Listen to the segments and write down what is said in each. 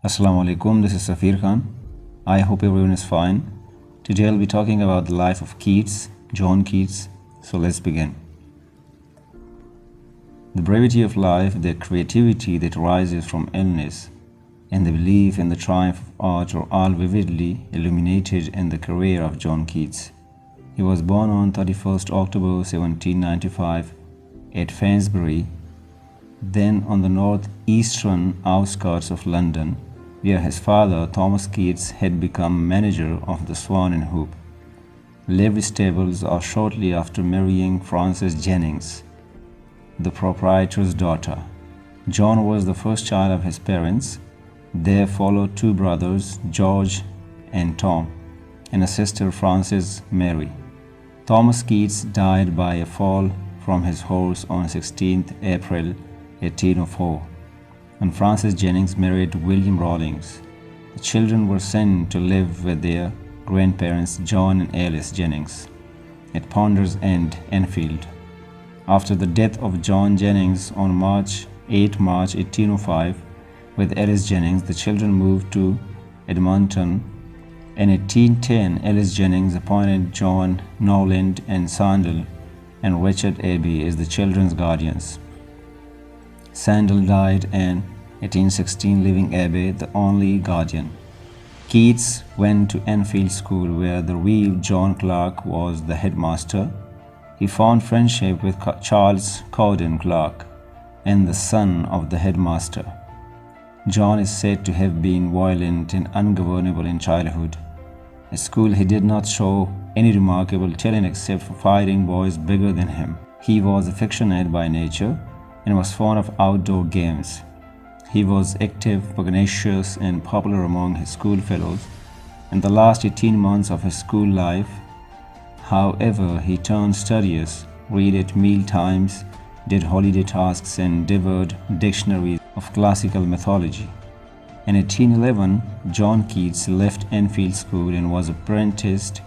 Assalamu alaikum, this is Safir Khan. I hope everyone is fine. Today I'll be talking about the life of Keats, John Keats. So let's begin. The brevity of life, the creativity that arises from illness, and the belief in the triumph of art are all vividly illuminated in the career of John Keats. He was born on 31st October 1795 at Finsbury, then on the northeastern outskirts of London, where his father, Thomas Keats, had become manager of the Swan and Hoop livery stables shortly after marrying Frances Jennings, the proprietor's daughter. John was the first child of his parents. There followed two brothers, George and Tom, and a sister, Frances Mary. Thomas Keats died by a fall from his horse on 16th April 1804, and Frances Jennings married William Rawlings. The children were sent to live with their grandparents, John and Alice Jennings, at Ponders End, Enfield. After the death of John Jennings on March 1805, with Alice Jennings, the children moved to Edmonton. In 1810, Alice Jennings appointed John Nowland and Sandal and Richard Abbey as the children's guardians. Sandal died in 1816, leaving Abbey the only guardian. Keats went to Enfield School, where the Rev. John Clark was the headmaster. He found friendship with Charles Cowden Clark, and the son of the headmaster. John is said to have been violent and ungovernable in childhood. At school, he did not show any remarkable talent except for fighting boys bigger than him. He was affectionate by nature and was fond of outdoor games. He was active, pugnacious, and popular among his schoolfellows. In the last 18 months of his school life, however, he turned studious, read at meal times, did holiday tasks, and devoured dictionaries of classical mythology. In 1811, John Keats left Enfield School and was apprenticed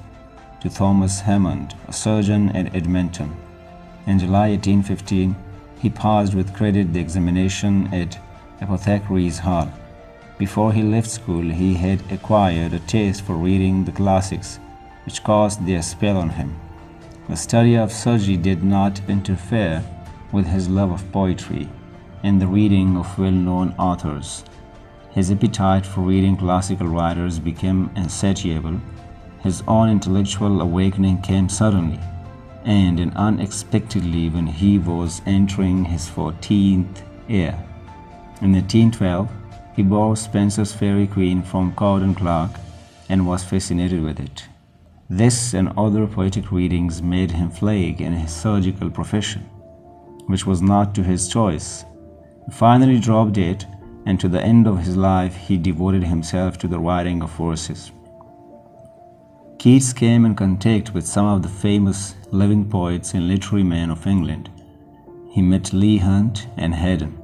to Thomas Hammond, a surgeon at Edmonton. In July 1815, he passed with credit the examination at Apothecaries' Hall. Before he left school, he had acquired a taste for reading the classics, which cast their spell on him. The study of surgery did not interfere with his love of poetry and the reading of well-known authors. His appetite for reading classical writers became insatiable. His own intellectual awakening came suddenly and unexpectedly when he was entering his 14th year. In 1812, he borrowed Spenser's Faerie Queene from Cowden Clark and was fascinated with it. This and other poetic readings made him flag in his surgical profession, which was not to his choice. He finally dropped it, and to the end of his life he devoted himself to the writing of verses. Keats came in contact with some of the famous living poets and literary men of England. He met Leigh Hunt and Haydn.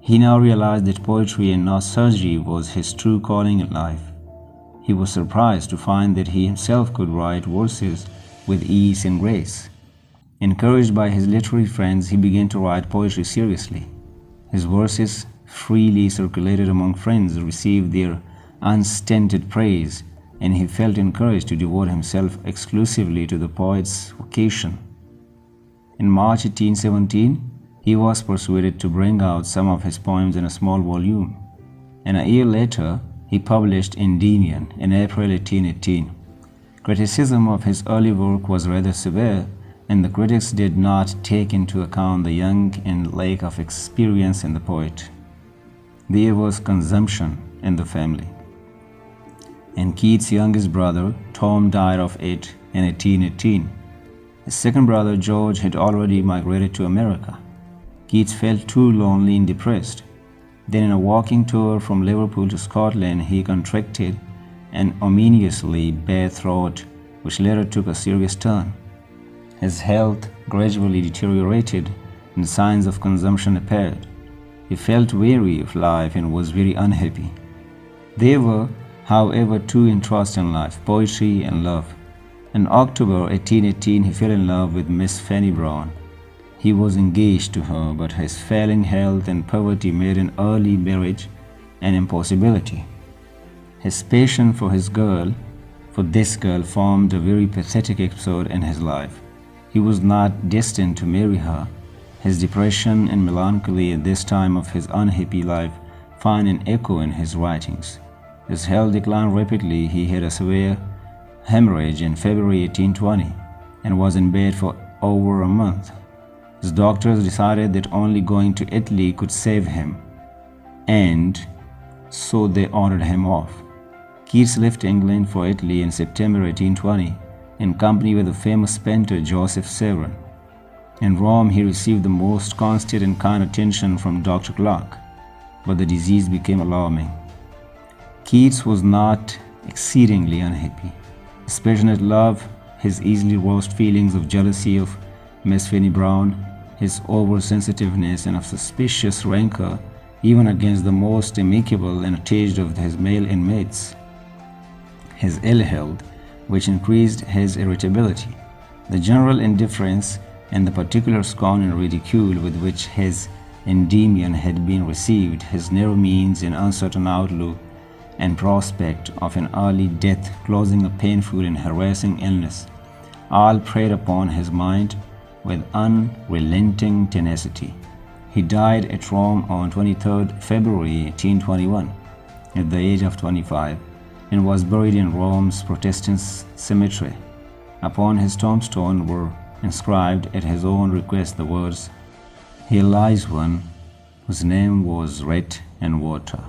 He now realized that poetry and not surgery was his true calling in life. He was surprised to find that he himself could write verses with ease and grace. Encouraged by his literary friends, he began to write poetry seriously. His verses, freely circulated among friends, received their unstinted praise, and he felt encouraged to devote himself exclusively to the poet's vocation. In March 1817, he was persuaded to bring out some of his poems in a small volume, and a year later he published Endymion in April 1818. Criticism of his early work was rather severe, and the critics did not take into account the young and lack of experience in the poet. There was consumption in the family, and Keats' youngest brother, Tom, died of it in 1818. His second brother, George, had already migrated to America. Keats felt too lonely and depressed. Then, in a walking tour from Liverpool to Scotland, he contracted an ominously bad throat, which later took a serious turn. His health gradually deteriorated, and signs of consumption appeared. He felt weary of life and was very unhappy. There were, however, two interests in life: poetry and love. In October 1818, he fell in love with Miss Fanny Brown. He was engaged to her, but his failing health and poverty made an early marriage an impossibility. His passion for this girl formed a very pathetic episode in his life. He was not destined to marry her. His depression and melancholy at this time of his unhappy life find an echo in his writings. His health declined rapidly. He had a severe hemorrhage in February 1820 and was in bed for over a month. His doctors decided that only going to Italy could save him, and so they ordered him off. Keats left England for Italy in September 1820 in company with the famous painter Joseph Severin. In Rome, he received the most constant and kind attention from Dr. Clark, but the disease became alarming. Keats was not exceedingly unhappy. His passionate love, his easily roused feelings of jealousy of Miss Fanny Brown, his oversensitiveness and of suspicious rancor even against the most amicable and attached of his male inmates, his ill health, which increased his irritability, the general indifference, and the particular scorn and ridicule with which his endymion had been received, his narrow means and uncertain outlook, and prospect of an early death closing a painful and harassing illness, all preyed upon his mind with unrelenting tenacity. He died at Rome on 23rd February 1821 at the age of 25 and was buried in Rome's Protestant cemetery. Upon his tombstone were inscribed at his own request the words, "Here lies one whose name was writ in water."